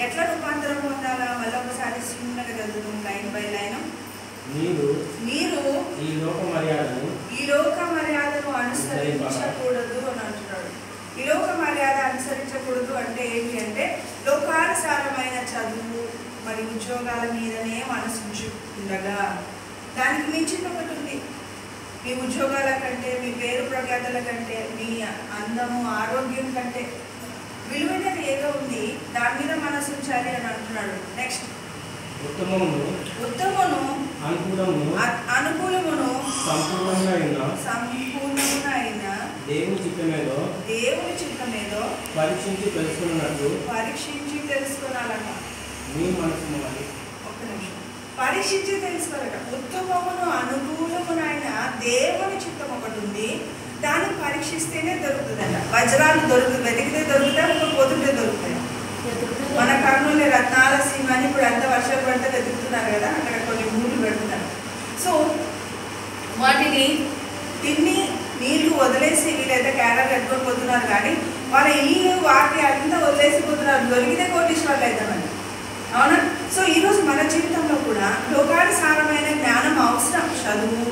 ఎట్లా రూపాంతరం పొందాలా? మళ్ళీ ఒకసారి చిన్నగా చదువుతాం లైన్ బై లైన్. మీరు ఈ లోక మర్యాదను అనుసరించకూడదు అని అంటున్నాడు. ఈ లోక మర్యాద అనుసరించకూడదు అంటే ఏంటి అంటే లోకానుసారమైన చదువు మరి ఉద్యోగాల మీదనే మనసు ఉండగా, దానికి మించిన ఒకటి ఉంది. మీ ఉద్యోగాల కంటే, మీ పేరు ప్రఖ్యాతల కంటే, మీ అందము ఆరోగ్యం కంటే విలువైనది ఏదో ఉంది, దాని మీద మనసు ఉంచాలి అని అంటున్నాడు. నెక్స్ట్, ఉత్తమమును అనుకూలమును సంపూర్ణమున అయిన దేవుని చిత్తమేదో పరీక్షించి తెలుసుకోవాలట. ఒక్క నిమిషం, పరీక్షించి తెలుసుకోవాలట. ఉత్తమమును అనుకూలమునైన దేవుని చిత్తం ఒకటి ఉంది, దాన్ని పరీక్షిస్తేనే దొరుకుతుందట. వజ్రాలు వెతికితే దొరుకుతాయి, పొద్దుంటే దొరుకుతాయి. మన కర్నూలు రత్నాల సీమ అని ఇప్పుడు అంత వర్షాలు పడితే వెతుకుతున్నారు కదా, అక్కడ కొన్ని మూలు పెడుతున్నారు. సో వాటిని తిని నీళ్లు వదిలేసి వీళ్ళైతే క్యారెట్ కట్టుకొని పోతున్నారు, కానీ వాళ్ళ ఇల్లు వాటి అంతా వదిలేసిపోతున్నారు. దొరికితే కోటీశ్వర్లు అవుతామని. అవునా? సో ఈరోజు మన జీవితంలో కూడా లోకానుసారమైన జ్ఞానం అవసరం. చదువు,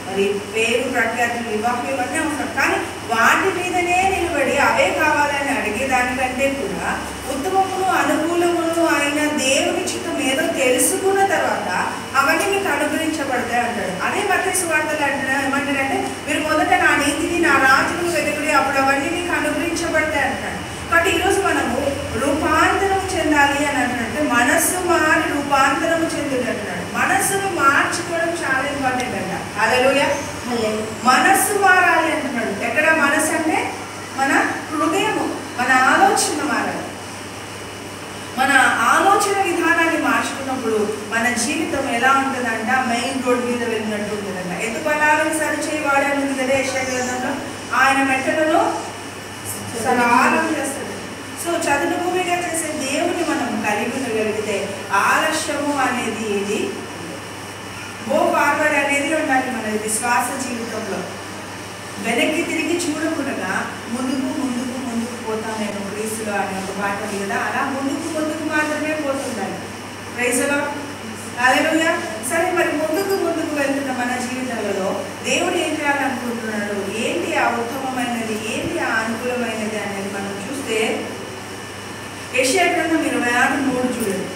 మరి పేరు ప్రఖ్యాతులు, వివాహం, ఇవన్నీ అవసరం. కానీ వాటి మీదనే నిలబడి అవే కావాలని అడిగేదానికంటే కూడా ఉత్తమమును అనుకూలమును అయిన దేవుని చిత్తం ఏదో తెలుసుకున్న తర్వాత అవన్నీ మీకు అనుగ్రహించబడతాయి అంటాడు. అదే మత్తయి సువార్తలు ఏమంటారంటే మీరు మొదట నా నీతిని నా రాజును వెతుకుడి, అప్పుడు అవన్నీ మీకు అనుగ్రహించబడతాయి అంటాడు. కాబట్టి ఈరోజు మనము రూపాంతరం చెందాలి అని అంటున్నట్టు మనస్సు మారి రూపాంతరము చెందుడు అంటున్నాడు. మనస్సును మార్చుకోవడం చాలా ఇంపార్టెంట్ అంట. హల్లెలూయా. మనస్సు మారాలి అంటున్నాడు. ఎక్కడ మనస్సు అంటే మన హృదయము, మన ఆలోచన మారాలి. మన ఆలోచన విధానాన్ని మార్చుకున్నప్పుడు మన జీవితం ఎలా ఉంటుందంట, మెయిన్ రోడ్ మీద వెళ్ళినట్టు ఉంటుందంట. ఎత్తుపల్లాలను సరిచేయవాడు అని ఉంది కదా యెషయా గ్రంథంలో. ఆయన మెట్టలను సరాలం చేస్తాడు. సో చదును భూమిగా చేసే దేవుని మనం కలిగి ఉండగలిగితే ఆలస్యము అనేది ఇది, గో ఫార్వర్డ్ అనేది ఉండాలి మన విశ్వాస జీవితంలో. వెనక్కి తిరిగి చూడకుండా ముందుకు ముందుకు ముందుకు పోతాను నేను క్రీస్తులో అనే ఒక పాట ఉంది కదా, అలా ముందుకు ముందుకు మాత్రమే పోతుండాలి. Praise the Lord. హల్లెలూయా. సరే, మరి ముందుకు ముందుకు వెళ్తున్న మన జీవితంలో దేవుడు ఏం చేయాలనుకుంటున్నాడు, ఏంటి ఆ ఉత్తమమైనది, ఏంటి ఆ అనుకూలమైనది అనేది మనం చూస్తే యెషయా గ్రంథం 26:3 చూడండి.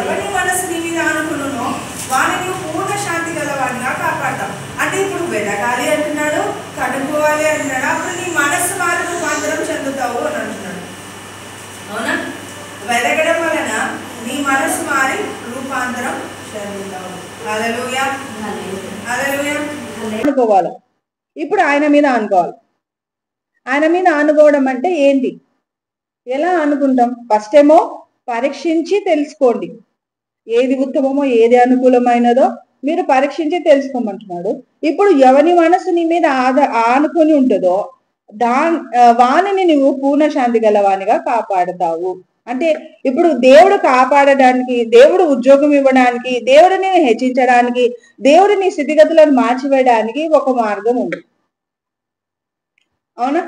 ఎవరి మనసు నీ మీద అనుకున్నానో వారిని పూర్ణ శాంతి గలవాడిగా కాపాడతాం. అంటే ఇప్పుడు వెదగాలి అంటున్నాడు, కనుక్కోవాలి అంటున్నాడు. అప్పుడు నీ మనస్సు మారి రూపాంతరం చెందుతావు అని అంటున్నాడు. అవునా? వెదగడం వలన నీ మనస్సు మారి రూపాంతరం చెందుతావు. హల్లెలూయా, హల్లెలూయా. అనుకోవాలి. ఇప్పుడు ఆయన మీద అనుకోవాలి. ఆయన మీద అనుకోవడం అంటే ఏంటి, ఎలా అనుకుంటాం? ఫస్ట్ ఏమో పరీక్షించి తెలుసుకోండి, ఏది ఉత్తమమో ఏది అనుకూలమైనదో మీరు పరీక్షించి తెలుసుకోమంటున్నాడు. ఇప్పుడు ఎవరి మనసు నీ మీద ఆనుకొని ఉంటుందో వాణిని నువ్వు పూర్ణ శాంతి గలవానిగా కాపాడుతావు. అంటే ఇప్పుడు దేవుడు కాపాడడానికి, దేవుడు ఉద్యోగం ఇవ్వడానికి, దేవుడిని హెచ్చించడానికి, దేవుడిని స్థితిగతులను మార్చివేయడానికి ఒక మార్గం ఉంది. అవునా?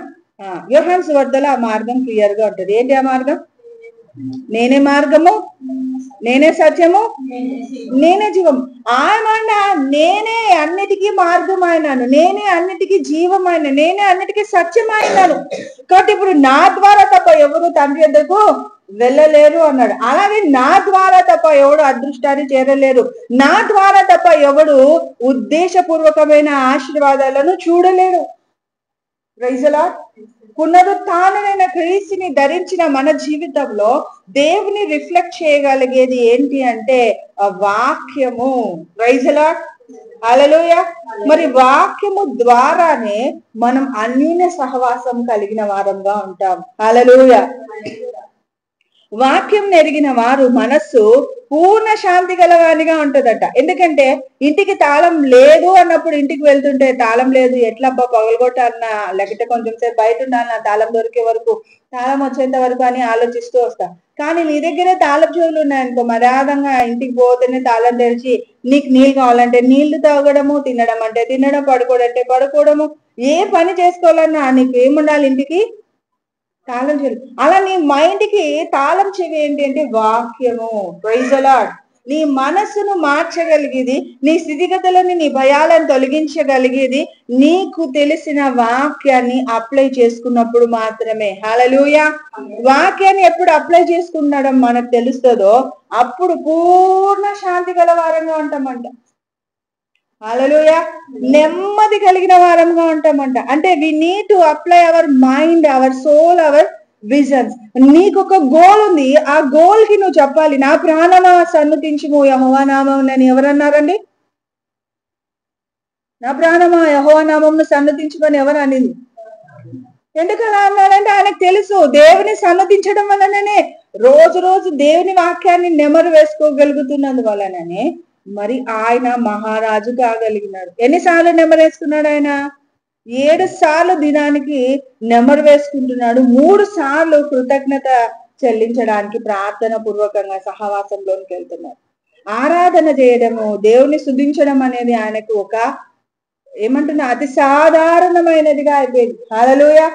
యోహాను సువార్తలో ఆ మార్గం క్లియర్ గా ఉంటుంది. ఏంటి ఆ మార్గం? నేనే మార్గము, నేనే సత్యము, నేనే జీవం. ఆయన నేనే అన్నిటికీ మార్గమైనాను, నేనే అన్నిటికీ జీవమైన, నేనే అన్నిటికీ సత్యమైనాను. కాబట్టి ఇప్పుడు నా ద్వారా తప్ప ఎవరు తండ్రి వద్దకు వెళ్ళలేరు అన్నాడు. అలాగే నా ద్వారా తప్ప ఎవడు అదృష్టాన్ని చేరలేరు, నా ద్వారా తప్ప ఎవడు ఉద్దేశపూర్వకమైన ఆశీర్వాదాలను చూడలేరు. Praise the lord. పునరుత్థానమైన క్రీస్తుని ధరించిన మన జీవితంలో దేవుని రిఫ్లెక్ట్ చేయగలిగేది ఏంటి అంటే వాక్యము. Praise the Lord. హల్లెలూయా. మరి వాక్యము ద్వారానే మనం అన్యోన్య సహవాసం కలిగిన వారంగా ఉంటాం. హల్లెలూయా. వాక్యం ఎరిగిన వారు మనస్సు పూర్ణ శాంతి గలవానిగా ఉంటుందట. ఎందుకంటే ఇంటికి తాళం లేదు అన్నప్పుడు, ఇంటికి వెళ్తుంటే తాళం లేదు ఎట్లబ్బా పగలగొట్టాలన్నా, లేకపోతే కొంచెం సేపు బయట ఉండాలన్నా, తాళం దొరికే వరకు, తాళం వచ్చేంత వరకు అని ఆలోచిస్తూ వస్తా. కానీ నీ దగ్గరే తాళం చెవులు ఉన్నాయనుకో, మర్యాదంగా ఇంటికి పోతేనే తాళం తెరిచి నీకు నీళ్ళు కావాలంటే నీళ్లు తాగడము, తినడం అంటే తినడం, పడుకోవడం అంటే పడుకోవడము, ఏ పని చేసుకోవాలన్నా నీకు ఏముండాలి? ఇంటికి తాళం చెవి. అలా నీ మైండ్ కి తాళం చెవి ఏంటి అంటే వాక్యము. Praise the Lord. నీ మనస్సును మార్చగలిగేది, నీ స్థితిగతులని, నీ భయాలను తొలగించగలిగేది నీకు తెలిసిన వాక్యాన్ని అప్లై చేసుకున్నప్పుడు మాత్రమే. హల్లెలూయా. వాక్యాన్ని ఎప్పుడు అప్లై చేసుకున్నాడో మనకు తెలుస్తుందో అప్పుడు పూర్ణ శాంతి గల వారంగా ఉంటామంట. హల్లెలూయా. నెమ్మది కలిగిన వారంగా ఉంటామంట. అంటే we need to apply our mind, our soul, our visions. నీకు ఒక గోల్ ఉంది, ఆ గోల్ కి నువ్వు చెప్పాలి, నా ప్రాణమా సన్నుతించుము యెహోవా నామమునని ఎవరన్నారండి? నా ప్రాణమా యెహోవా నామమును సన్నతించుమని ఎవరు అనింది? ఎందుకు అలా అన్నాడంటే ఆయనకు తెలుసు దేవుని సన్నతించడం వలననే, రోజు రోజు దేవుని వాక్యాన్ని నెమరు వేసుకోగలుగుతున్నందువలననే మరి ఆయన మహారాజు కాగలిగినాడు. ఎన్నిసార్లు నెమరు వేసుకున్నాడు ఆయన? 7 సార్లు దినానికి నెమరు వేసుకుంటున్నాడు. 3 సార్లు కృతజ్ఞత చెల్లించడానికి ప్రార్థన పూర్వకంగా సహవాసంలోనికి వెళ్తున్నాడు. ఆరాధన చేయడము, దేవుని స్తుతించడం అనేది ఆయనకు ఒక ఏమంటున్నా అతి సాధారణమైనదిగా అయిపోయింది. హల్లెలూయా.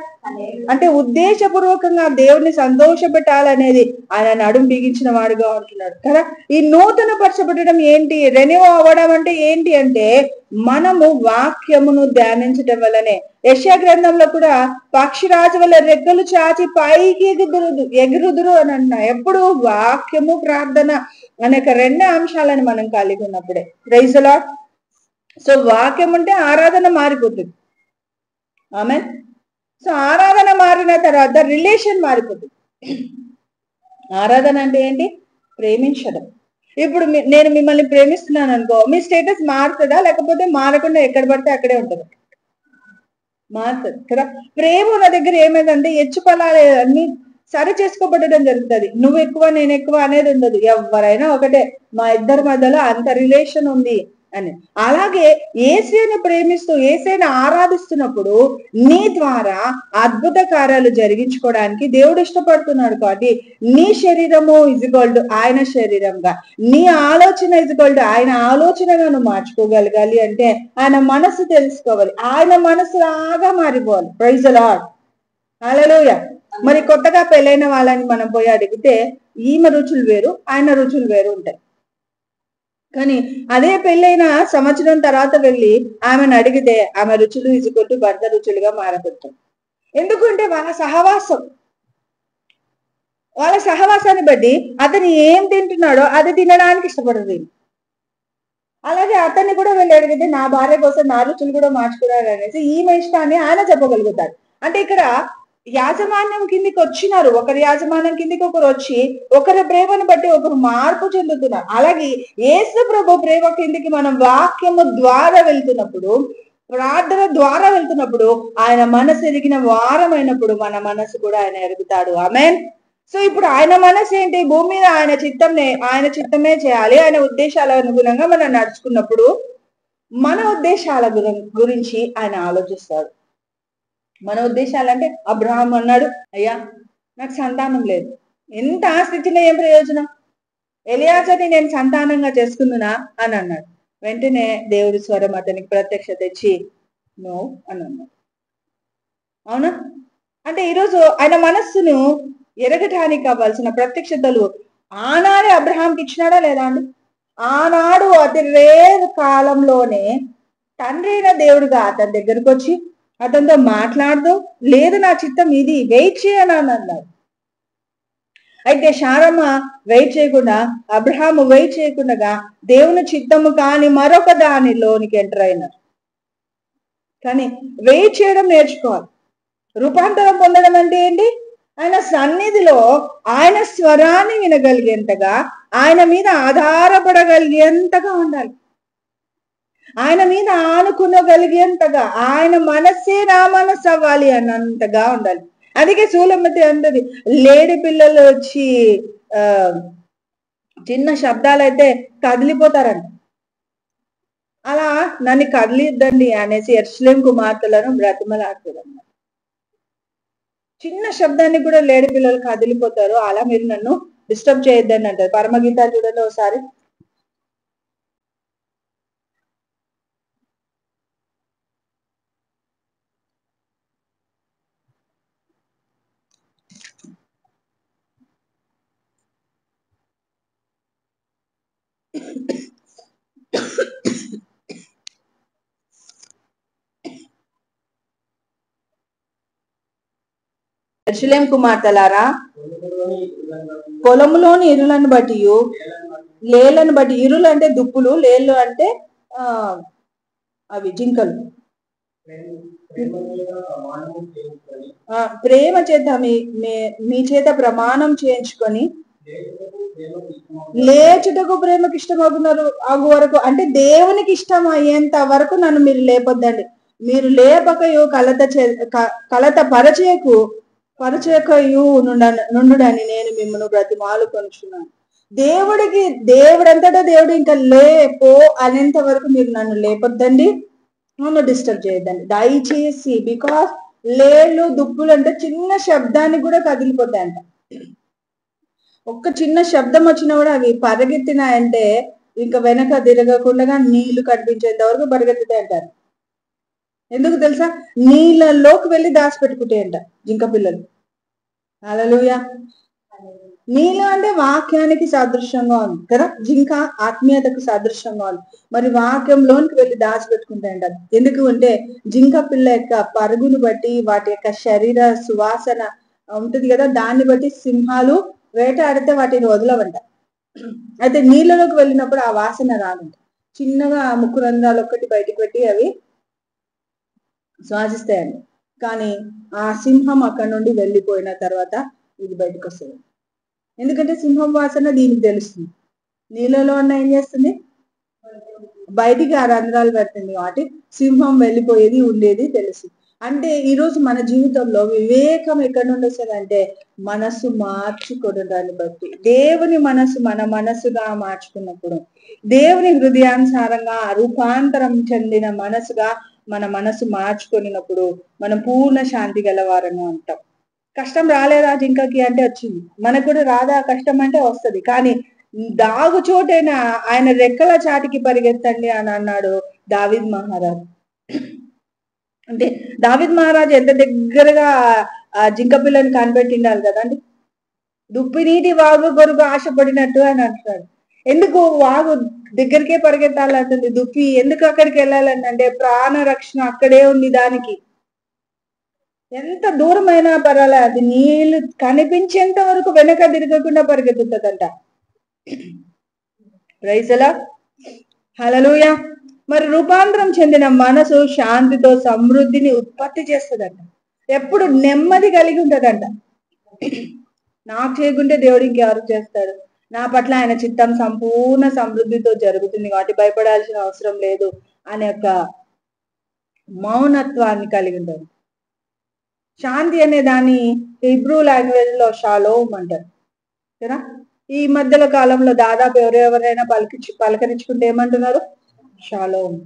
అంటే ఉద్దేశపూర్వకంగా దేవుని సంతోషపెట్టాలనేది ఆయన నడుం బిగించిన వాడుగా ఉంటున్నాడు కదా. ఈ నూతన పరచబడడం ఏంటి, రెన్యూ అవ్వడం అంటే ఏంటి అంటే మనము వాక్యమును ధ్యానించడం వల్లనే. యెషయా గ్రంథంలో కూడా పక్షిరాజు వల్ల రెక్కలు చాచి పైకి ఎగురుదురు అని అంటున్నా. ఎప్పుడు వాక్యము ప్రార్థన అనే 2 అంశాలను మనం కలిగి ఉన్నప్పుడే. Praise the lord. సో వాక్యం అంటే ఆరాధన మారిపోతుంది. ఆమేన్. సో ఆరాధన మారిన తర్వాత రిలేషన్ మారిపోతుంది. ఆరాధన అంటే ఏంటి? ప్రేమించడం. ఇప్పుడు నేను మిమ్మల్ని ప్రేమిస్తున్నాను అనుకో, మీ స్టేటస్ మారుతుందా? లేకపోతే మారకుండా ఎక్కడ పడితే అక్కడే ఉంటుంది? మారుతుంది కదా. ప్రేమ ఉన్న దగ్గర ఏమైందంటే ఎచ్చుపలాలు అన్ని సరి చేసుకోబడడం జరుగుతుంది. నువ్వు ఎక్కువ నేను ఎక్కువ అనేది ఉండదు. ఎవరైనా ఒకటే, మా ఇద్దరి మధ్యలో అంత రిలేషన్ ఉంది అని. అలాగే యేసుని ప్రేమిస్తూ యేసుని ఆరాధిస్తున్నప్పుడు నీ ద్వారా అద్భుత కార్యాలు జరిగించుకోవడానికి దేవుడు ఇష్టపడుతున్నాడు. కాబట్టి నీ శరీరము ఈజ్ఈక్వల్ టు ఆయన శరీరంగా, నీ ఆలోచన ఈజ్ఈక్వల్ టు ఆయన ఆలోచనగా నువ్వు మార్చుకోగలగాలి అంటే ఆయన మనసు తెలుసుకోవాలి, ఆయన మనసు లాగా మారిపోవాలి. Praise the Lord. హల్లెలూయా. మరి కొత్తగా పెళ్ళైన వాళ్ళని మనం పోయి అడిగితే ఈమె రుచులు వేరు, ఆయన రుచులు వేరు ఉంటాయి. కానీ అదే పెళ్ళైన సంవత్సరం తర్వాత వెళ్ళి ఆమెను అడిగితే ఆమె రుచులు ఈజ్ఈక్వల్ టు భర్త రుచులుగా మారబెడతాం. ఎందుకంటే వాళ్ళ సహవాసాన్ని బట్టి అతను ఏం తింటున్నాడో అది తినడానికి ఇష్టపడదు. అలాగే అతన్ని కూడా వెళ్ళి అడిగితే నా భార్య కోసం నా రుచులు కూడా మార్చుకున్నాడు అనేసి ఈమె ఇష్టాన్ని ఆయన చెప్పగలుగుతాడు. అంటే ఇక్కడ యాజమాన్యం కిందికి వచ్చినారు, ఒకరి యాజమాన్యం కిందికి ఒకరు వచ్చి ఒకరి ప్రేమను బట్టి ఒకరు మార్పు చెందుతున్నారు. అలాగే యేసు ప్రభు ప్రేమ కిందికి మనం వాక్యము ద్వారా వెళ్తున్నప్పుడు, ప్రార్థన ద్వారా వెళ్తున్నప్పుడు ఆయన మనసు ఎరిగిన వారమైనప్పుడు మన మనసు కూడా ఆయన ఎరుగుతాడు. ఆమేన్. సో ఇప్పుడు ఆయన మనసు ఏంటి? భూమి మీద ఆయన చిత్తమే చేయాలి. ఆయన ఉద్దేశాల అనుగుణంగా మనం నడుచుకున్నప్పుడు మన ఉద్దేశాల గురించి ఆయన ఆలోచిస్తాడు. మన ఉద్దేశాలంటే అబ్రహాం అన్నాడు, అయ్యా నాకు సంతానం లేదు, ఎంత ఆస్తి ఇచ్చినా ఏం ప్రయోజనం, ఎలియాజర్ని నేను సంతానంగా చేసుకుందునా అని అన్నాడు. వెంటనే దేవుడి స్వరం అతనికి ప్రత్యక్షత ఇచ్చి నో అని అన్నాడు. అవునా? అంటే ఈరోజు ఆయన మనస్సును ఎరగటానికి కావాల్సిన ప్రత్యక్షతలు ఆనాడే అబ్రహాంకి ఇచ్చినాడా లేదా అండి? ఆనాడు అతి రేర్ కాలంలోనే తండ్రి అయిన దేవుడుగా అతని దగ్గరకు వచ్చి అతనితో మాట్లాడుతూ, లేదు నా చిత్తం ఇది, వెయిట్ చేయను అని అన్నాడు. అయితే శారమ్మ వెయిట్ చేయకుండా, అబ్రహాము వెయిట్ చేయకుండా దేవుని చిత్తము కాని మరొక దానిలోనికి ఎంటర్ అయినారు. కానీ వెయిట్ చేయడం నేర్చుకోవాలి. రూపాంతరం పొందడం అంటే ఏంటి? ఆయన సన్నిధిలో ఆయన స్వరాన్ని వినగలిగేంతగా, ఆయన మీద ఆధారపడగలిగేంతగా ఉండాలి, ఆయన మీద ఆనుకునగలిగేంతగా, ఆయన మనస్సే నా మనస్సు అవ్వాలి అన్నంతగా ఉండాలి. అందుకే సూలమ్మతి అంటది, లేడి పిల్లలు వచ్చి చిన్న శబ్దాలైతే కదిలిపోతారంట. అలా నన్ను కదిలిద్దండి అనేసి యెరూషలేము కుమార్తెలను బ్రతిమలాడుతుందన్నమాట. చిన్న శబ్దాన్ని కూడా లేడి పిల్లలు కదిలిపోతారు, అలా మీరు నన్ను డిస్టర్బ్ చేయొద్దని అంటారు. పరమగీత చూడండి ఒకసారి. యెరూషలేము కుమార్తెలారా, పొలములోని ఇరులను బట్టి, లేళ్లను బట్టి, ఇరులు అంటే దుప్పులు, లేళ్ళు అంటే ఆ అవి జింకలు, ప్రేమ చేత మీ చేత ప్రమాణం చేయించుకొని లేచుటకు ప్రేమకి ఇష్టమవుతున్నారు ఆగు వరకు, అంటే దేవునికి ఇష్టం అయ్యేంత వరకు నన్ను మీరు లేపొద్దండి. మీరు లేపకయు కలత పరచేకయు నుండుడని నేను మిమ్మల్ని బ్రతిమాలు కొనుచున్నాను. దేవుడంతటా దేవుడు ఇంకా లేపో అనేంత వరకు మీరు నన్ను లేపొద్దండి, నన్ను డిస్టర్బ్ చేయొద్దండి దయచేసి. బికాస్ లేళ్ళు దుప్పులు అంటే చిన్న శబ్దానికి కూడా కదిలిపోతాయంట. ఒక్క చిన్న శబ్దం వచ్చినా కూడా అవి పరిగెత్తినాయంటే ఇంకా వెనక తిరగకుండా నీళ్లు కనిపించేంత వరకు పరిగెత్తుతాయి అంటారు. ఎందుకు తెలుసా? నీళ్ళలోకి వెళ్ళి దాచిపెట్టుకుంటాయంట జింక పిల్లలు. హల్లెలూయా. నీళ్ళు అంటే వాక్యానికి సాదృశ్యంగా ఉంది కదా, జింక ఆత్మీయతకు సాదృశ్యంగా ఉంది. మరి వాక్యంలోనికి వెళ్ళి దాచిపెట్టుకుంటాయంట. ఎందుకు అంటే జింక పిల్ల యొక్క పరుగును బట్టి, వాటి యొక్క శరీర సువాసన ఉంటుంది కదా, దాన్ని బట్టి సింహాలు వేటాడితే వాటిని వదలవంట. అయితే నీళ్ళలోకి వెళ్ళినప్పుడు ఆ వాసన రాదంట. చిన్నగా ముక్కు రంధ్రాలు ఒక్కటి బయటకు పెట్టి అవి శ్వాసిస్తాయండి. కానీ ఆ సింహం అక్కడి నుండి వెళ్ళిపోయిన తర్వాత ఇది బయటకు వస్తుంది. ఎందుకంటే సింహం వాసన దీనికి తెలుస్తుంది. నీళ్ళలో ఉన్న ఏం చేస్తుంది? బయటికి ఆ రంధ్రాలు పెడుతుంది. కాబట్టి సింహం వెళ్ళిపోయేది ఉండేది తెలుసు. అంటే ఈరోజు మన జీవితంలో వివేకం ఎక్కడి నుండి వస్తుందంటే మనస్సు మార్చుకోవడాన్ని బట్టి. దేవుని మనస్సు మన మనస్సుగా మార్చుకున్నప్పుడు, దేవుని హృదయానుసారంగా రూపాంతరం చెందిన మనసుగా మన మనసు మార్చుకున్నప్పుడు మనం పూర్ణ శాంతి గలవారంగా ఉంటాం. కష్టం రాలేదా జింకకి అంటే వచ్చింది, మనకు కూడా రాదా కష్టం అంటే వస్తుంది. కానీ దాగు చోటైనా ఆయన రెక్కల చాటికి పరిగెత్తండి అని అన్నాడు దావీద్ మహారాజు. అంటే దావీద్ మహారాజు ఎంత దగ్గరగా ఆ జింక పిల్లని కనిపెట్టిండాలి కదండి. దుప్పి నీటి వాగు కొరకు ఆశపడినట్టు అని అంటున్నాడు. ఎందుకు వాగు దగ్గరికే పరిగెత్తాలంటుంది? దుప్పి ఎందుకు అక్కడికి వెళ్ళాలంటే ప్రాణ రక్షణ అక్కడే ఉంది దానికి. ఎంత దూరమైనా పర్వాలే, అది నీళ్లు కనిపించేంత వరకు వెనక తిరగకుండా పరిగెత్తుతుందంట. Praise the Lord. హల్లెలూయా. మరి రూపాంతరం చెందిన మనసు శాంతితో సమృద్ధిని ఉత్పత్తి చేస్తుందంట. ఎప్పుడు నెమ్మది కలిగి ఉంటదంట. నాకు చేయకుంటే దేవుడు ఇంకెవరు చేస్తాడు, నా పట్ల ఆయన చిత్తం సంపూర్ణ సమృద్ధితో జరుగుతుంది కాబట్టి భయపడాల్సిన అవసరం లేదు అనే ఒక మౌనత్వాన్ని కలిగి ఉంటుంది. శాంతి అనే దాన్ని హీబ్రూ లాంగ్వేజ్ లో షాలోమ్ అంటారు కదా. ఈ మధ్యలో కాలంలో దాదాపు ఎవరెవరైనా పలకరించుకుంటే ఏమంటున్నారు? షాలోమ్,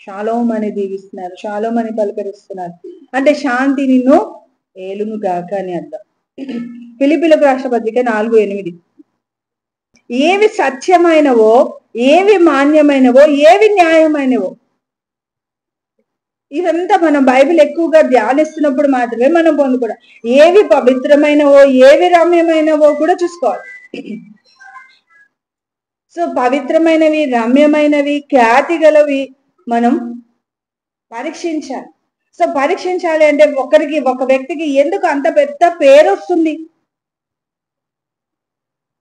షాలోమ్ అని దీవిస్తున్నారు, షాలోమ్ అని పలకరిస్తున్నారు. అంటే శాంతి నిన్ను ఏలును గాక అని అర్థం. ఫిలిప్పీలకు రాష్ట్ర పత్రిక 4:8. ఏవి సత్యమైనవో, ఏవి మాన్యమైనవో, ఏవి న్యాయమైనవో, ఇదంతా మనం బైబిల్ ఎక్కువగా ధ్యానిస్తున్నప్పుడు మాత్రమే మనం పొందుకోవడం. ఏవి పవిత్రమైనవో, ఏవి రమ్యమైనవో కూడా చూసుకోవాలి. సో పవిత్రమైనవి, రమ్యమైనవి, ఖ్యాతి గలవి మనం పరీక్షించాలి. సో పరీక్షించాలి అంటే ఒక వ్యక్తికి ఎందుకు అంత పెద్ద పేరు వస్తుంది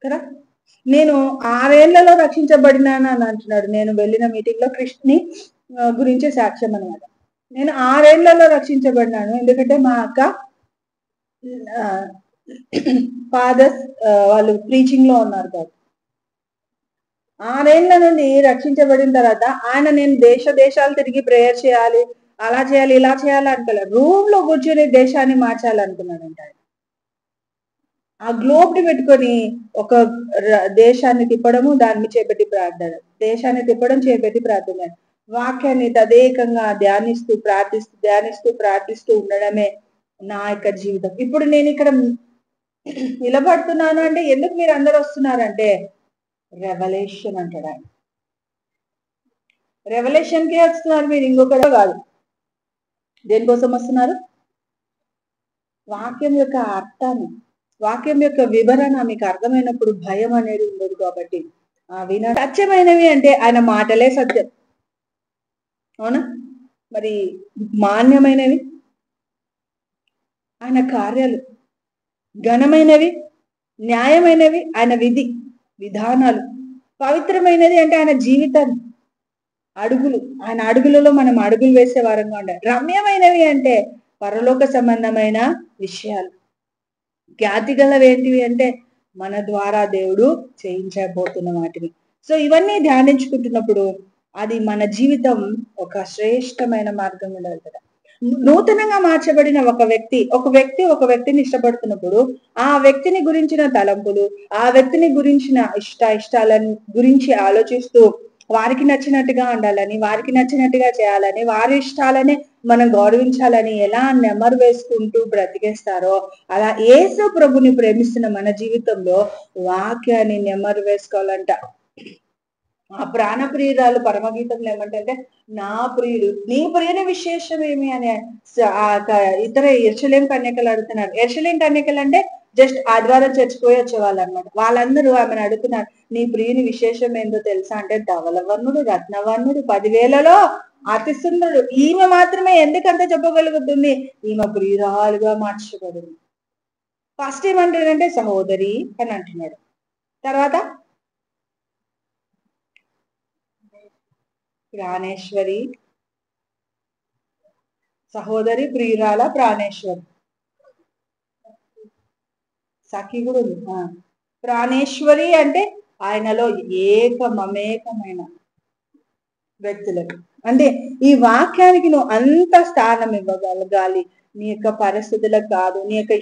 కదా. నేను 6 ఏళ్లలో రక్షించబడినాను అని అంటున్నాడు. నేను వెళ్ళిన మీటింగ్ లో కృష్ణని గురించి సాక్ష్యం అనమాట. నేను 6 ఏళ్లలో రక్షించబడినాను. ఎందుకంటే మా అక్క ఫాదర్స్ వాళ్ళు ప్రీచింగ్ లో ఉన్నారు కాబట్టి. 6 ఏళ్ల నుండి రక్షించబడిన తర్వాత ఆయన నేను దేశాలు తిరిగి ప్రేయర్ చేయాలి, అలా చేయాలి, ఇలా చేయాలి అనుకోలే. రూమ్ లో కూర్చొని దేశాన్ని మార్చాలనుకున్నాడంట. ఆ గ్లోబ్ ని పెట్టుకొని ఒక దేశాన్ని తిప్పడము, దాన్ని చేపెట్టి ప్రార్థన, దేశాన్ని తిప్పడం, చేపెట్టి ప్రార్థన, వాక్యాన్ని తదేకంగా ప్రార్థిస్తూ ఉండడమే నా యొక్క జీవితం. ఇప్పుడు నేను ఇక్కడ నిలబడుతున్నాను అంటే ఎందుకు మీరు అందరు వస్తున్నారంటే రెవల్యూషన్ అంటాడు ఆయన. రెవల్యూషన్ కే వస్తున్నారు మీరు, ఇంకొకటి కాదు. దేనికోసం వస్తున్నారు? వాక్యం యొక్క అర్థాన్ని, వాక్యం యొక్క వివరణ మీకు అర్థమైనప్పుడు భయం అనేది ఉండదు. కాబట్టి సత్యమైనవి అంటే ఆయన మాటలే సత్యం, అవునా? మరి మాన్యమైనవి ఆయన కార్యాలు. ఘనమైనవి, న్యాయమైనవి ఆయన విధి విధానాలు, పవిత్రమైనది అంటే ఆయన జీవితాన్ని అడుగులు, ఆయన అడుగులలో మనం అడుగులు వేసే వారంగా ఉండాలి. రమ్యమైనవి అంటే పరలోక సంబంధమైన విషయాలు. ఖ్యాతి గలవి ఏంటివి అంటే మన ద్వారా దేవుడు చేయించబోతున్న వాటిని. సో ఇవన్నీ ధ్యానించుకుంటున్నప్పుడు అది మన జీవితం ఒక శ్రేష్టమైన మార్గం ఉండాలి కదా. నూతనంగా మార్చబడిన ఒక వ్యక్తిని ఇష్టపడుతున్నప్పుడు ఆ వ్యక్తిని గురించిన తలంపులు, ఆ వ్యక్తిని గురించిన ఇష్టాలని గురించి ఆలోచిస్తూ వారికి నచ్చినట్టుగా ఉండాలని, వారికి నచ్చినట్టుగా చేయాలని, వారి ఇష్టాలనే మనం గౌరవించాలని ఎలా నెమరు వేసుకుంటూ బ్రతికేస్తారో అలా యేసు ప్రభుని ప్రేమిస్తున్న మన జీవితంలో వాక్యాన్ని నెమరు వేసుకోవాలంట. ఆ ప్రాణ ప్రియురాలు పరమగీతంలో ఏమంటే నా ప్రియుడు, నీ ప్రియుని విశేషం ఏమి అని ఇతర యెరూషలేము కన్యకలు అడుగుతున్నారు. యెరూషలేము కన్యకలు అంటే జస్ట్ ఆదివారం చచ్చిపోయి వచ్చేవాళ్ళు అనమాట. వాళ్ళందరూ ఆమెను అడుగుతున్నారు, నీ ప్రియుని విశేషం ఏందో తెలుసా అంటే ధవలవర్ణుడు, రత్నవర్ణుడు, 10,000లో అతి సుందరుడు. ఈమె మాత్రమే ఎందుకంత చెప్పగలుగుతుంది? ఈమె ప్రియురాలుగా మార్చబడింది. ఫస్ట్ ఏమంటాడంటే సహోదరి అని అంటున్నాడు. తర్వాత ప్రాణేశ్వరి, సహోదరి, ప్రియురాల, ప్రాణేశ్వరి, సఖి కూడా ఉంది. ప్రాణేశ్వరి అంటే ఆయనలో మమేకమైన వ్యక్తులకు. అంటే ఈ వాక్యానికి నువ్వు అంత స్థానం ఇవ్వగలగాలి. నీ యొక్క పరిస్థితులకు కాదు, నీ యొక్క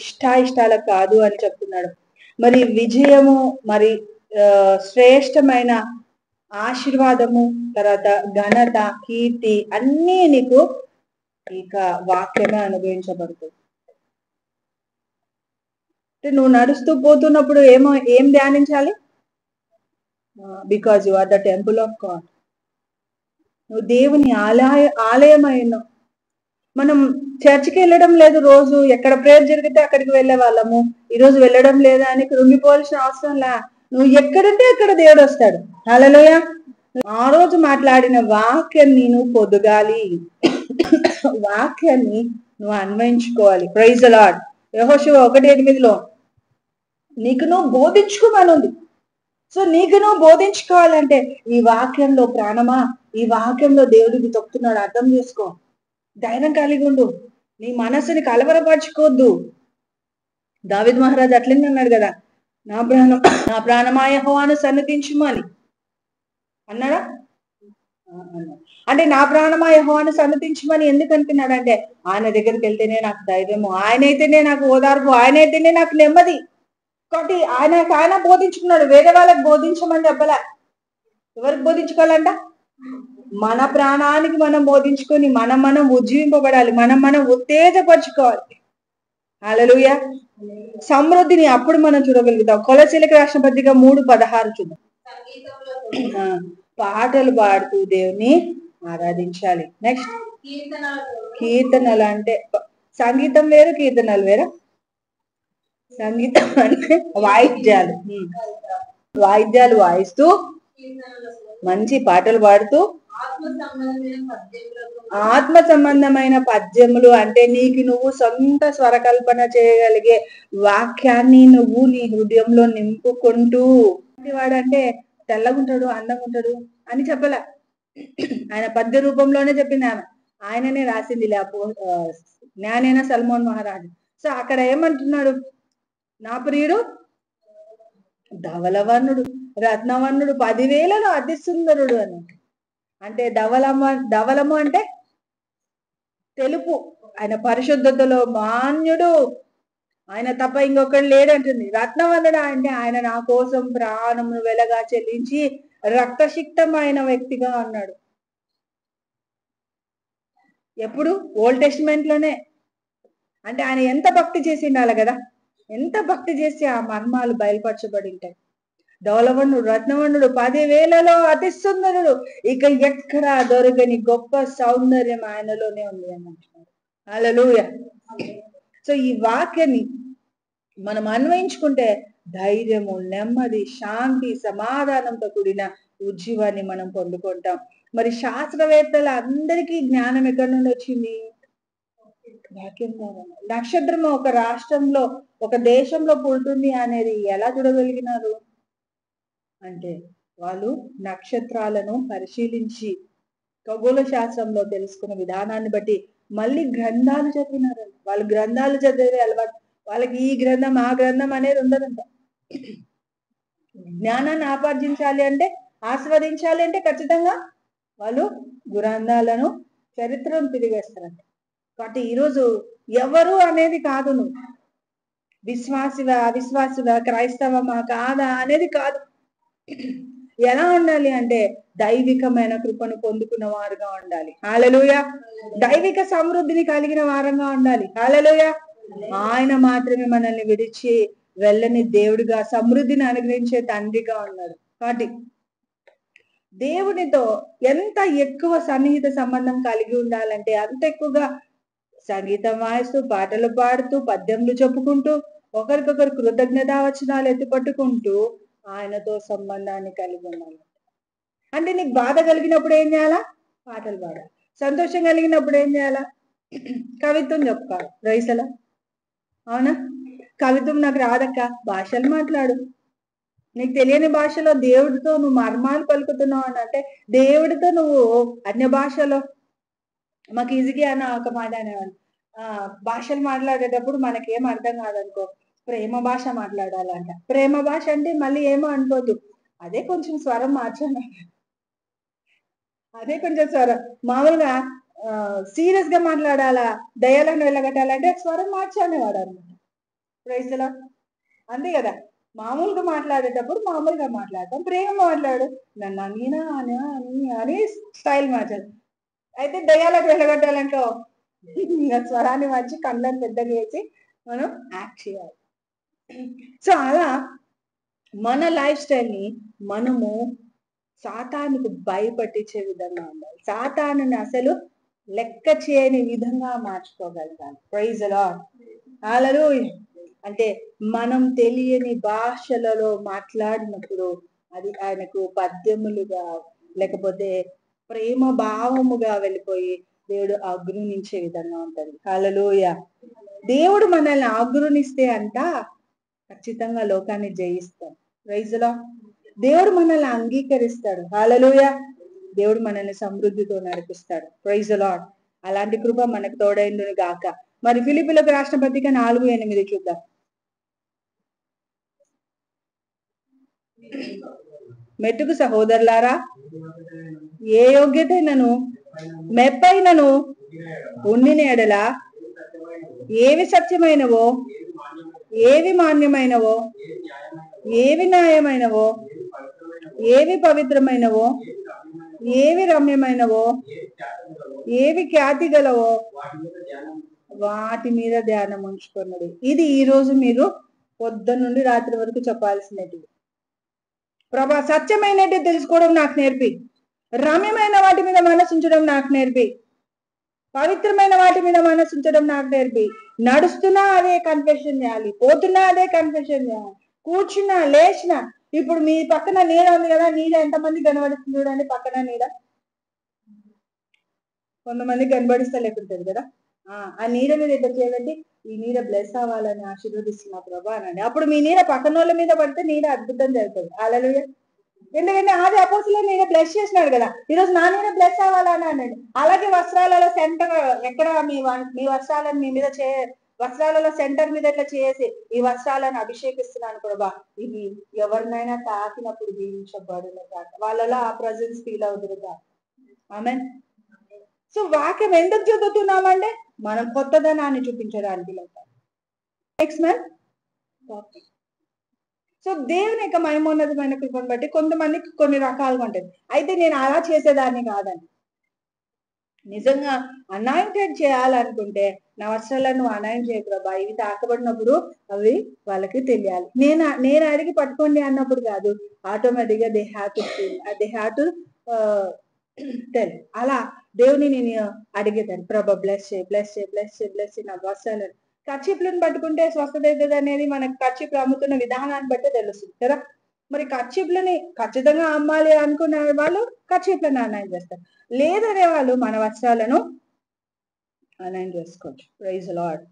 ఇష్టాలకు కాదు అని చెప్తున్నాడు. మరి విజయము, మరి శ్రేష్టమైన ఆశీర్వాదము, తర్వాత ఘనత, కీర్తి అన్నీ నీకు ఇక వాక్యమే అనుభవించబడుతుంది. అంటే నువ్వు నడుస్తూ పోతున్నప్పుడు ఏం ధ్యానించాలి? Because you are the temple of God. నువ్వు దేవుని ఆలయమైన. మనం చర్చికి వెళ్ళడం లేదు, రోజు ఎక్కడ ప్రేయర్ జరిగితే అక్కడికి వెళ్ళే వాళ్ళము. ఈరోజు వెళ్ళడం లేదా అని కృంగిపోవాల్సిన అవసరం లే. నువ్వు ఎక్కడుంటే అక్కడ దేవుడు వస్తాడు. హల్లెలూయా. ఆ రోజు మాట్లాడిన వాక్యాన్ని నువ్వు పొద్దుగాలి, వాక్యాన్ని నువ్వు అన్వయించుకోవాలి. Praise the lord. యెహోషువ 1:8 నీకు నువ్వు బోధించుకోమనుంది. సో నీకు నువ్వు బోధించుకోవాలంటే ఈ వాక్యంలో ప్రాణమా, ఈ వాక్యంలో దేవుడికి చెప్తున్నాడు, అర్థం చేసుకో, ధైర్యం కలిగి ఉండు, నీ మనసుని కలవరపరచుకోవద్దు. దావీదు మహారాజు అట్లనే అన్నాడు కదా, నా ప్రాణమా యెహోవాను సన్నిధించుము అని అన్నాడా? అంటే నా ప్రాణమా యెహోవాను సన్నిధించుమని ఎందుకు అంటున్నాడంటే ఆయన దగ్గరికి వెళ్తేనే నాకు ధైర్యము, ఆయనైతేనే నాకు ఓదార్పు, ఆయనైతేనే నాకు నెమ్మది. కాబట్టి ఆయన బోధించుకున్నాడు. వేరే వాళ్ళకి బోధించమని చెప్పలే. ఎవరికి బోధించుకోవాలంట? మన ప్రాణానికి మనం బోధించుకొని మనం ఉజ్జీవింపబడాలి, మనం ఉత్తేజపరచుకోవాలి. హల్లెలూయా. సమృద్ధిని అప్పుడు మనం చూడగలుగుతాం. కొలసీలకు రాసిన పత్రిక 3:16 చూద్దాం. పాటలు పాడుతూ దేవుని ఆరాధించాలి. నెక్స్ట్ కీర్తనలు అంటే సంగీతం వేరు, కీర్తనలు వేరా? సంగీతం అంటే వాయిద్యాలు వాయిస్తూ మంచి పాటలు పాడుతూ ఆత్మ సంబంధమైన పద్యములు అంటే నీకు నువ్వు సొంత స్వరకల్పన చేయగలిగే వాక్యాన్ని నువ్వు నీ హృదయంలో నింపుకుంటూ. వాడంటే తెల్లగుంటాడు, అందంగా ఉంటాడు అని చెప్పలే, ఆయన పద్య రూపంలోనే చెప్పింది ఆమె. ఆయననే రాసింది జ్ఞానైన సల్మోన్ మహారాజు. సో అక్కడ ఏమంటున్నాడు? నా ప్రియుడు ధవలవర్ణుడు, రత్నవర్ణుడు, 10,000లో అతి సుందరుడు అని. అంటే ధవలము అంటే తెలుపు, ఆయన పరిశుద్ధతలో మాన్యుడు, ఆయన తప్ప ఇంకొకడు లేడంటుంది. రత్నవర్ణుడు అంటే ఆయన నా కోసం ప్రాణమును వెలగా చెల్లించి రక్తసిక్తమైన వ్యక్తిగా అన్నాడు. ఎప్పుడు? ఓల్డ్ టెస్టిమెంట్ లోనే. అంటే ఆయన ఎంత భక్తి చేసి ఉండాలి కదా, ఎంత భక్తి చేసి ఆ మర్మాలు బయలుపరచబడి ఉంటాయి. ధవలవర్ణుడు, రత్నవర్ణుడు, 10,000లో అతి సుందరుడు, ఇక ఎక్కడ దొరకని గొప్ప సౌందర్యం ఆయనలోనే ఉంది అని అంటున్నారు. హల్లెలూయా. సో ఈ వాక్యాన్ని మనం అన్వయించుకుంటే ధైర్యము, నెమ్మది, శాంతి, సమాధానంతో కూడిన ఉజ్జీవాన్ని మనం పొందుకుంటాం. మరి శాస్త్రవేత్తల అందరికీ జ్ఞానం ఎక్కడి నుండి వచ్చింది? వాక్యం ద్వారా. నక్షత్రము ఒక రాష్ట్రంలో ఒక దేశంలో పుడుతుంది అనేది ఎలా చూడగలిగినారు అంటే వాళ్ళు నక్షత్రాలను పరిశీలించి ఖగోళ శాస్త్రంలో తెలుసుకున్న విధానాన్ని బట్టి మళ్ళీ గ్రంథాలు చదివినారు. వాళ్ళు గ్రంథాలు చదివే అలవాటు, వాళ్ళకి ఈ గ్రంథం ఆ గ్రంథం అనేది ఉండదంట. జ్ఞానాన్ని ఆపార్జించాలి అంటే, ఆస్వాదించాలి అంటే ఖచ్చితంగా వాళ్ళు గ్రంథాలను చరిత్రను తిరిగేస్తారంట. కాబట్టి ఈరోజు ఎవరు అనేది కాదు, నువ్వు విశ్వాసివా అవిశ్వాసివా క్రైస్తవమా కాదా అనేది కాదు. ఎలా ఉండాలి అంటే దైవికమైన కృపను పొందుకున్న వారుగా ఉండాలి. హల్లెలూయా. దైవిక సమృద్ధిని కలిగిన వారంగా ఉండాలి. హల్లెలూయా. ఆయన మాత్రమే మనల్ని విడిచి వెళ్ళని దేవుడిగా, సమృద్ధిని అనుగ్రహించే తండ్రిగా ఉన్నాడు. కాబట్టి దేవునితో ఎంత ఎక్కువ సన్నిహిత సంబంధం కలిగి ఉండాలంటే అంత ఎక్కువగా సంగీతం వాయిస్తూ, పాటలు పాడుతూ, పద్యములు చెప్పుకుంటూ, ఒకరికొకరు కృతజ్ఞతావచనాలు ఎత్తిపట్టుకుంటూ ఆయనతో సంబంధాన్ని కలిగి ఉండాలి. అంటే నీకు బాధ కలిగినప్పుడు ఏం చేయాలా? పాటలు పాడాలి. సంతోషం కలిగినప్పుడు ఏం చేయాలా? కవిత్వం చెప్పుకోవాలి. రైసలా అవునా? కవిత్వం నాకు రాదక్క, భాషలు మాట్లాడు. నీకు తెలియని భాషలో దేవుడితో నువ్వు మర్మాలు పలుకుతున్నావు అని అంటే, దేవుడితో నువ్వు అన్య భాషలో, మాకు ఈజీగా అన్న ఒక మాట అనేవాడు, భాషలు మాట్లాడేటప్పుడు మనకేం అర్థం కాదనుకో, ప్రేమ భాష మాట్లాడాలంట. ప్రేమ భాష అంటే మళ్ళీ ఏమో అనుకోద్దు, అదే కొంచెం స్వరం మార్చండి, అదే కొంచెం స్వరం మామూలుగా సీరియస్ గా మాట్లాడాలా, దయాలను వెళ్ళగట్టాలంటే స్వరం మార్చనేవాడు అనమాట. ప్రైజ్లా అంతే కదా. మామూలుగా మాట్లాడేటప్పుడు మామూలుగా మాట్లాడతాం, ప్రేమ మాట్లాడు నన్ను నీనా అని స్టైల్ మార్చాలి. అయితే దయాలకు వెళ్ళగట్టాలంటో స్వరాన్ని మార్చి కళ్ళని పెద్దగా వేసి మనం యాక్ట్ చేయాలి. సో అలా మన లైఫ్ స్టైల్ ని మనము సాతానుకు భయపట్టించే విధంగా ఉండాలి. సాతానుని అసలు లెక్క చేయని విధంగా మార్చుకోగలగాలి. Praise the Lord. హల్లెలూయా. అంటే మనం తెలియని భాషలలో మాట్లాడినప్పుడు అది ఆయనకు పద్యములుగా లేకపోతే ప్రేమ భావముగా వెళ్ళిపోయి దేవుడు ఆగ్రహించే విధంగా ఉంటది. హల్లెలూయా. దేవుడు మనల్ని ఆగ్రహిస్తే అంట ఖచ్చితంగా లోకాన్ని జయిస్తాం. Praise the lord. దేవుడు మనల్ని అంగీకరిస్తాడు. హల్లెలూయా. దేవుడు మనల్ని సమృద్ధితో నడిపిస్తాడు. Praise the Lord. అలాంటి కృప మనకు తోడైందును గాక. మరి ఫిలిప్పీలకు రాసిన పత్రిక 4:8 చూద్దాం. మెట్టుకు సహోదరులారా, ఏ యోగ్యతైనను మెప్పైనను ఉండిన ఎడల ఏవి సత్యమైనవో, ఏవి మాన్యమైనవో, ఏవి న్యాయమైనవో, ఏవి పవిత్రమైనవో, ఏవి రమ్యమైనవో, ఏవి ఖ్యాతి గలవో వాటి మీద ధ్యానం ఉంచుకున్నది. ఇది ఈ రోజు మీరు పొద్దున్న నుండి రాత్రి వరకు చెప్పాల్సినది. ప్రభా, సత్యమైనట్టు తెలుసుకోవడం నాకు నేర్పి, రమ్యమైన వాటి మీద మనసుంచడం నాకు నేర్పి, పవిత్రమైన వాటి మీద మనసుంచడం నాకు నేర్పి. నడుస్తున్నా అదే కన్ఫెషన్ చేయాలి, పోతున్నా అదే కన్ఫెషన్ చేయాలి, కూర్చున్నా లేచినా. ఇప్పుడు మీ పక్కన నీడ ఉంది కదా, నీడ ఎంతమంది కనబడుతుంది చూడండి. పక్కన నీడ కొంతమంది కనబడిస్తా లేకుంటుంది కదా. ఆ నీడ మీద ఇట్లా చేయండి, ఈ నీడ బ్లెస్ అవ్వాలని ఆశీర్వదిస్తున్నా ప్రభా అనండి. అప్పుడు మీ నీడ పక్కన వాళ్ళ మీద పడితే నీడ అద్భుతం జరుగుతుంది. హల్లెలూయా. ఎందుకంటే ఆది అపోస్తలుల నీడ బ్లెస్ చేసినాడు కదా, ఈరోజు నా నీడ బ్లెస్ అవ్వాలని అన్నాడు. అలాగే వస్త్రాలలో సెంటర్ ఎక్కడ మీ వస్త్రాలను మీ మీద వస్త్రాలలో సెంటర్ మీద ఇట్లా చేసి ఈ వస్త్రాలను అభిషేకిస్తున్నాను ప్రభా, ఇవి ఎవరినైనా తాకినప్పుడు దీవించబడును కాక, వాళ్ళలో ఆ ప్రజెన్స్ ఫీల్ అవుతుంది కాక. ఆమేన్. సో వాక్యం ఎందుకు చదువుతున్నామంటే మనం కొత్తదనాన్ని చూపించడానికి. Next man. సో దేవుని యొక్క మహిమోన్నతమైన కృపను బట్టి కొంతమందికి కొన్ని రకాలుగా ఉంటుంది. అయితే నేను అలా చేసేదాన్ని కాదండి. నిజంగా అనాయింటెడ్ చేయాలనుకుంటే నా వస్త్రాలను అనాయింట్ చేయకూడదు, ఇవి తాకబడినప్పుడు అవి వాళ్ళకి తెలియాలి. నేను అడిగి పట్టుకోండి అన్నప్పుడు కాదు, ఆటోమేటిక్ గా దే హ్యావ్ టు టెల్. అలా దేవుని నేను అడిగేదాన్ని, ప్రభా బ్లెస్ చేయి నా వస్త్రాలను. కర్చీప్లను పట్టుకుంటే స్వస్థత అవుతుంది అనేది మనకు కర్చీప్లు అమ్ముతున్న విధానాన్ని బట్టే తెలుస్తుంది కదా. మరి కర్చీప్లని ఖచ్చితంగా అమ్మాలి అనుకునే వాళ్ళు కర్చీప్లను అన్యాయం చేస్తారు. లేదనే వాళ్ళు మన వస్త్రాలను అనాయన చేసుకోవచ్చు. Praise Lord.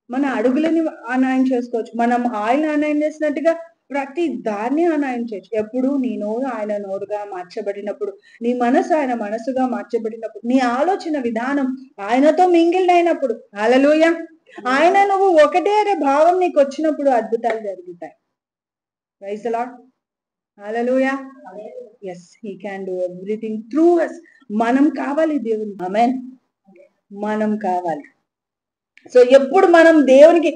మన అడుగులని అనాయన చేసుకోవచ్చు. మనం ఆయిల్ అనాయన చేసినట్టుగా ప్రతి దాన్ని అనాయన చేయొచ్చు. ఎప్పుడు నీ నోరు ఆయన నోరుగా మార్చబడినప్పుడు, నీ మనసు ఆయన మనసుగా మార్చబడినప్పుడు, నీ ఆలోచన విధానం ఆయనతో మింగిల్ అయినప్పుడు, హల్లెలూయా, ఆయన నువ్వు ఒకటే అనే భావం నీకు వచ్చినప్పుడు అద్భుతాలు జరుగుతాయి. Praise Lord. Hallelujah. Yes, he can do everything through us. మనం కావాలి దేవుని. ఆమేన్. మనం కావాలి. సో ఎప్పుడు మనం దేవునికి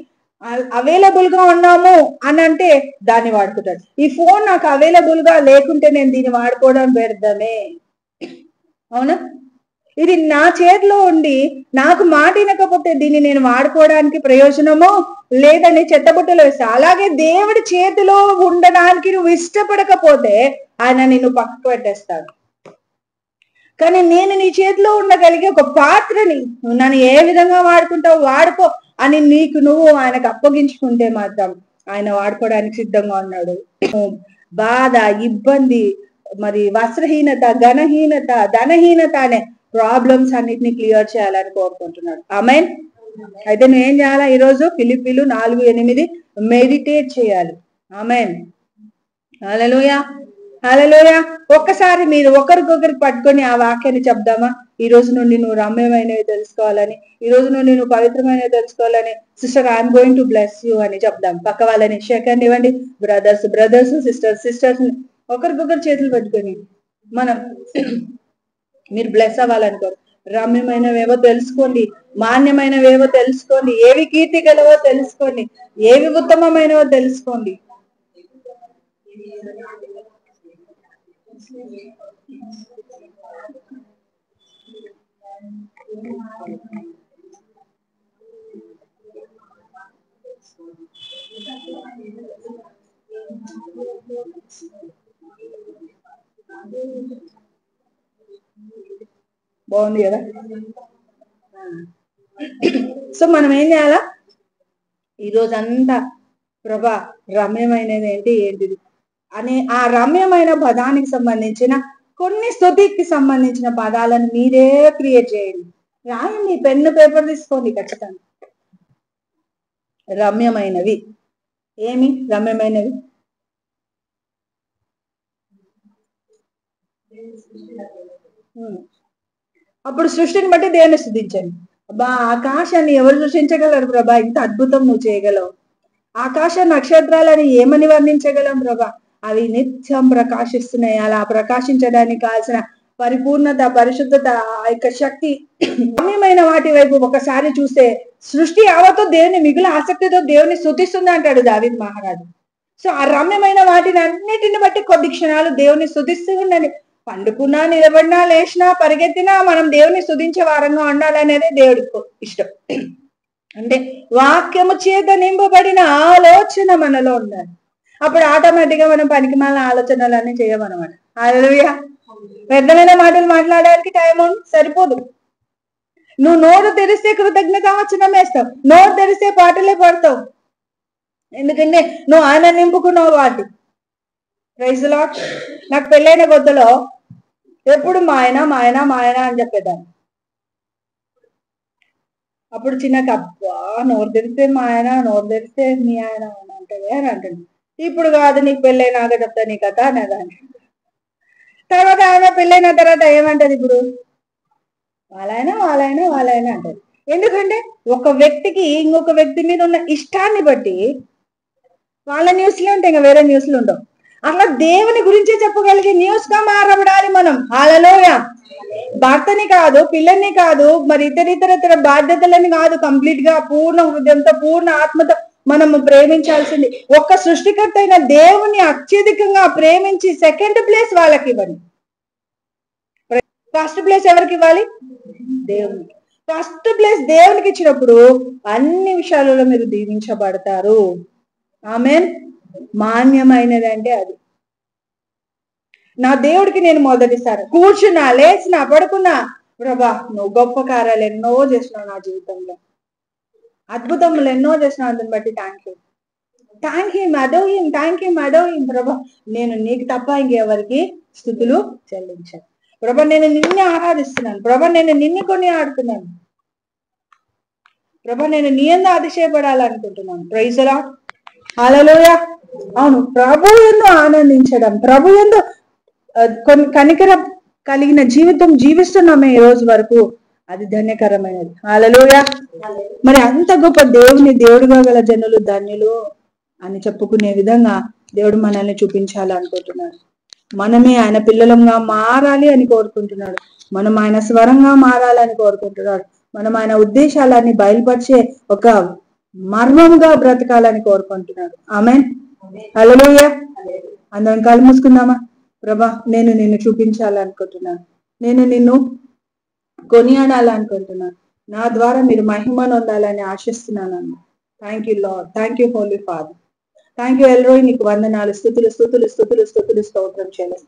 అవైలబుల్ గా ఉన్నాము అని అంటే దాన్ని వాడుకుంటాడు. ఈ ఫోన్ నాకు అవైలబుల్ గా లేకుంటే నేను దీన్ని వాడుకోవడం వ్యర్థమే. అవునా? ఇది నా చేతిలో ఉండి నాకు మాట వినకపోతే దీన్ని నేను వాడుకోవడానికి ప్రయోజనమో లేదని చెత్తబుట్టలో వేస్తా. అలాగే దేవుడి చేతిలో ఉండడానికి నువ్వు ఇష్టపడకపోతే ఆయన నిన్ను పక్కకు పెట్టేస్తాడు. కానీ నేను నీ చేతిలో ఉండగలిగే ఒక పాత్రని నువ్వు నన్ను ఏ విధంగా వాడుకుంటావు వాడుకో అని నీకు నువ్వు ఆయనకు అప్పగించుకుంటే మాత్రం ఆయన వాడుకోవడానికి సిద్ధంగా ఉన్నాడు. బాధ, ఇబ్బంది, మరి వస్త్రహీనత, ఘనహీనత, ధనహీనత అనే ప్రాబ్లమ్స్ అన్నిటిని క్లియర్ చేయాలని కోరుకుంటున్నాడు. ఆమేన్. అయితే నువ్వేం చేయాలా? ఈరోజు ఫిలిప్పీలు 4:8 మెడిటేట్ చేయాలి. ఆమేన్. హల్లెలూయా, హల్లెలూయా. ఒక్కసారి మీరు ఒకరికొకరికి పట్టుకొని ఆ వాక్యాన్ని చెప్దామా? ఈ రోజు నుండి నువ్వు రమ్యమైనవి తెలుసుకోవాలని, ఈ రోజు నుండి నువ్వు పవిత్రమైనవి తెలుసుకోవాలని. Sister, I'm going to bless you అని చెప్దాం. పక్క వాళ్ళని షేకండి ఇవ్వండి. బ్రదర్స్, సిస్టర్స్ ఒకరికొకరు చేతులు పట్టుకొని మనం మీరు బ్లెస్ అవ్వాలనుకో. రమ్యమైనవేవో తెలుసుకోండి, మాన్యమైనవేవో తెలుసుకోండి, ఏవి కీర్తి గలవో తెలుసుకోండి, ఏవి ఉత్తమమైనవో తెలుసుకోండి. బాగుంది కదా? సో మనం ఏం చేయాలా? ఈరోజంతా ప్రభా రమ్యమైనది ఏంటిది అనే ఆ రమ్యమైన పదానికి సంబంధించిన కొన్ని స్తుతికి సంబంధించిన పదాలను మీరే క్రియేట్ చేయండి. రాయండి, పెన్ను పేపర్ తీసుకోండి. ఖచ్చితంగా రమ్యమైనవి. ఏమి రమ్యమైనవి? అప్పుడు సృష్టిని బట్టి దేవుని స్తుతించండి. అబ్బా, ఆకాశాన్ని ఎవరు సృష్టించగలరు ప్రభా? ఇంత అద్భుతం నువ్వు చేయగలవు. ఆకాశ నక్షత్రాలని ఏమని వర్ణించగలం ప్రభా? అవి నిత్యం ప్రకాశిస్తున్నాయి. అలా ప్రకాశించడానికి కావాల్సిన పరిపూర్ణత, పరిశుద్ధత, ఆ యొక్క శక్తి రమ్యమైన వాటి వైపు ఒకసారి చూస్తే సృష్టి యావత్తు దేవుని మిగులు ఆసక్తితో దేవుని స్తుతిస్తుంది అంటాడు దావీదు మహారాజు. సో ఆ రమ్యమైన వాటిని అన్నిటిని బట్టి కొద్ది క్షణాలు దేవుని స్తుతిస్తూ ఉండండి. పండుకున్నా, నిలబడినా, లేచినా, పరిగెత్తినా మనం దేవుని స్తుతించే వారంగా ఉండాలనేదే దేవుడికి ఇష్టం. అంటే వాక్యము చేత నింపబడిన ఆలోచన మనలో ఉండాలి. అప్పుడు ఆటోమేటిక్ గా మనం పనికిమాలిన ఆలోచనలన్నీ చేయమన్నమాట. హల్లెలూయా. వ్యర్థమైన మాటలు మాట్లాడడానికి టైం సరిపోదు. నువ్వు నోరు తెరిస్తే కృతజ్ఞతావచనం వేస్తావు, నోరు తెరిస్తే పాటలే పడతావు. ఎందుకంటే నువ్వు ఆయన నింపుకున్నావు వాటి. Praise Lord. నాకు పెళ్ళైన కొత్తలో ఎప్పుడు మా ఆయన అని చెప్పేదాన్ని. అప్పుడు చిన్నకి అబ్బా నోరు తెరిస్తే మా ఆయన, నోరు తెరిస్తే మీ ఆయన అంటవే అని అంటుంది. ఇప్పుడు కాదు, నీకు పెళ్ళైనాక చెప్తా నీ కథ అనేదాన్ని. తర్వాత ఆమె పెళ్ళైన తర్వాత ఏమంటది? ఇప్పుడు వాళ్ళైనా అంటది. ఎందుకంటే ఒక వ్యక్తికి ఇంకొక వ్యక్తి మీద ఉన్న ఇష్టాన్ని బట్టి వాళ్ళ న్యూస్లే ఉంటాయి, ఇంకా వేరే న్యూస్లు ఉండవు. అట్లా దేవుని గురించే చెప్పగలిగే న్యూస్ గా మారబడాలి మనం. హల్లెలూయా. భర్తని కాదు, పిల్లల్ని కాదు, మరి ఇతర బాధ్యతలని కాదు, కంప్లీట్ గా పూర్ణ హృదయంతో, పూర్ణ ఆత్మతో మనము ప్రేమించాల్సింది. ఒక్క సృష్టికర్త అయిన దేవుని అత్యధికంగా ప్రేమించి సెకండ్ ప్లేస్ వాళ్ళకి ఇవ్వండి. ఫస్ట్ ప్లేస్ ఎవరికి ఇవ్వాలి? దేవునికి. ఫస్ట్ ప్లేస్ దేవునికి ఇచ్చినప్పుడు అన్ని విషయాలలో మీరు దీవించబడతారు. ఆమేన్. మాన్యమైనది అంటే అది. నా దేవుడికి నేను మొదటిసారి కూర్చున్నా, లేచినా, పడుకున్నా, ప్రభా నువ్వు గొప్ప కార్యాలు ఎన్నో చేసినావు నా జీవితంలో, అద్భుతములు ఎన్నో చేసినావు, అందుని బట్టి థ్యాంక్ హిమ్ ప్రభా. నేను నీకు తప్ప ఇంకెవరికి స్తుతులు చెల్లించాను ప్రభా. నేను నిన్నే ఆరాధిస్తున్నాను ప్రభా, నేను నిన్ను కొని ఆడుతున్నాను. ప్రభా నేను నీ యందు అతిశయపడాలనుకుంటున్నాను. Praise the Lord. హల్లెలూయా. అవును, ప్రభు యందు ఆనందించడం, ప్రభు యందు కనికరం కలిగిన జీవితం జీవిస్తున్నామే ఈ రోజు వరకు, అది ధన్యకరమైనది. హల్లెలూయా. మరి అంత గొప్ప దేవుడుగా గల జనులు ధన్యులు అని చెప్పుకునే విధంగా దేవుడు మనల్ని చూపించాలనుకుంటున్నాడు. మనమే ఆయన పిల్లలంగా మారాలి అని కోరుకుంటున్నాడు. మనం ఆయన స్వరంగా మారాలని కోరుకుంటున్నాడు. మనం ఆయన ఉద్దేశాలన్నీ బయలుపరిచే ఒక మర్మముగా బ్రతకాలని కోరుకుంటున్నాడు. ఆమేన్. హల్లెలూయా. అందరం కళ్ళు మూసుకుందామా? ప్రభా నేను నిన్ను చూపించాలనుకుంటున్నాను, నేను నిన్ను కొనియాడాలనుకుంటున్నాను, నా ద్వారా మీరు మహిమ నొందాలని ఆశిస్తున్నాను అన్న. Thank you Lord, thank you holy father, thank you El Roi. నీకు వందనాలు, స్తుతులు స్తోత్రం చేయలేదు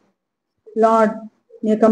లార్డ్. నీ యొక్క